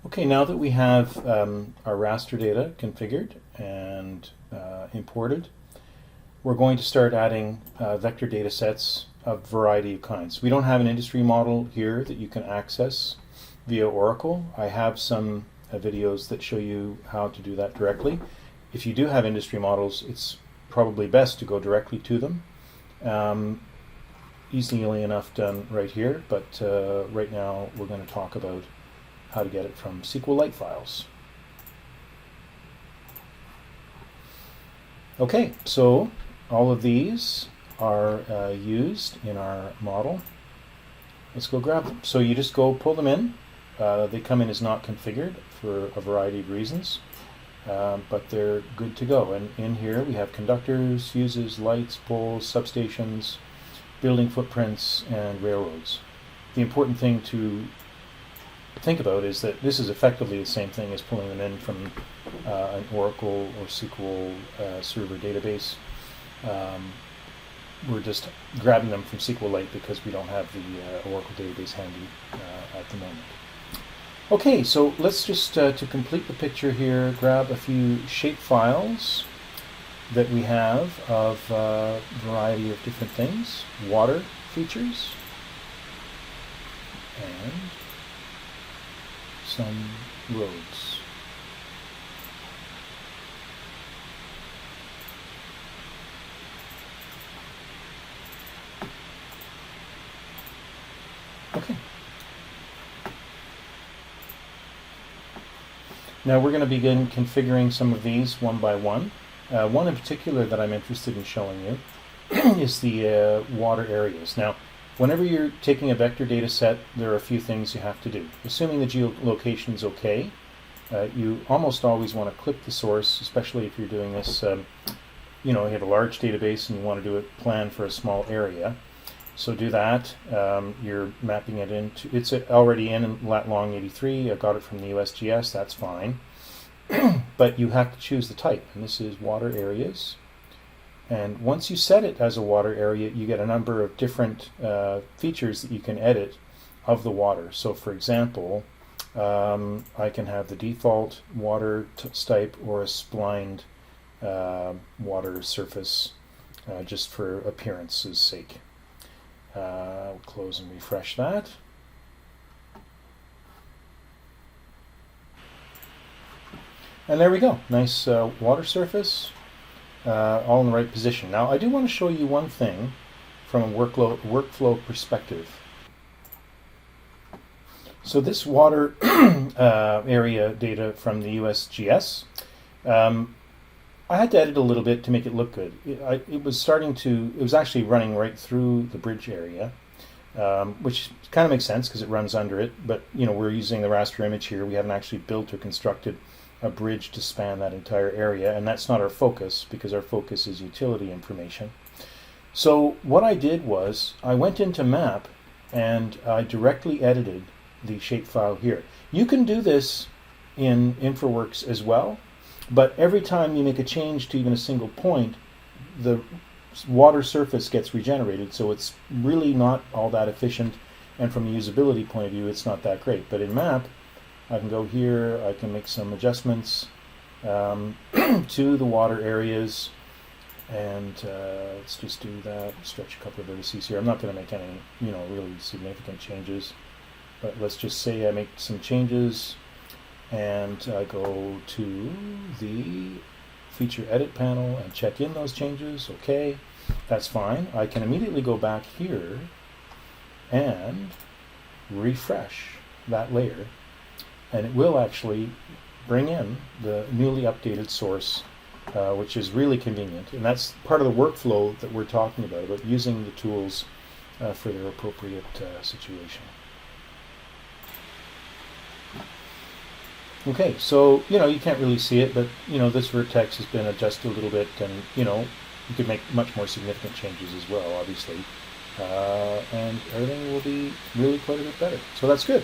Okay, now that we have our raster data configured and imported, we're going to start adding vector data sets of a variety of kinds. We don't have an industry model here that you can access via Oracle. I have some videos that show you how to do that directly. If you do have industry models, it's probably best to go directly to them. Easily enough done right here, but right now we're going to talk about how to get it from SQLite files. Okay, so all of these are used in our model. Let's go grab them. So you just go pull them in. They come in as not configured for a variety of reasons, but they're good to go. And in here we have conductors, fuses, lights, poles, substations, building footprints, and railroads. The important thing to think about is that this is effectively the same thing as pulling them in from an Oracle or SQL server database. We're just grabbing them from SQLite because we don't have the Oracle database handy at the moment. Okay, so let's just, to complete the picture here, grab a few shape files that we have of a variety of different things. Water features, and some roads. Okay. Now we're going to begin configuring some of these one by one. One in particular that I'm interested in showing you is the water areas. Now, whenever you're taking a vector data set, there are a few things you have to do. Assuming the geolocation is okay, you almost always want to clip the source, especially if you're doing this, you have a large database and you want to do it plan for a small area. So do that. You're mapping it into, it's already in lat long 83. I got it from the USGS, that's fine. But you have to choose the type, and this is water areas. And once you set it as a water area, you get a number of different features that you can edit of the water. So for example, I can have the default water type or a splined water surface just for appearance's sake. We'll close and refresh that. And there we go, nice water surface. All in the right position. Now I do want to show you one thing from a workflow perspective. So this water area data from the USGS, I had to edit a little bit to make it look good. It was actually running right through the bridge area, which kind of makes sense because it runs under it, but we're using the raster image here. We haven't actually built or constructed a bridge to span that entire area, and that's not our focus because our focus is utility information. So what I did was I went into map and I directly edited the shapefile here. You can do this in InfraWorks as well, but every time you make a change to even a single point, the water surface gets regenerated, so it's really not all that efficient, and from a usability point of view it's not that great. But in map I can go here, I can make some adjustments to the water areas, and let's just do that, stretch a couple of vertices here. I'm not going to make any, really significant changes, but let's just say I make some changes, and I go to the feature edit panel and check in those changes. Okay, that's fine. I can immediately go back here and refresh that layer, and it will actually bring in the newly updated source, which is really convenient. And that's part of the workflow that we're talking about using the tools for their appropriate situation. Okay, so, you can't really see it, but, this vertex has been adjusted a little bit, and, you could make much more significant changes as well, obviously. And everything will be really quite a bit better. So that's good.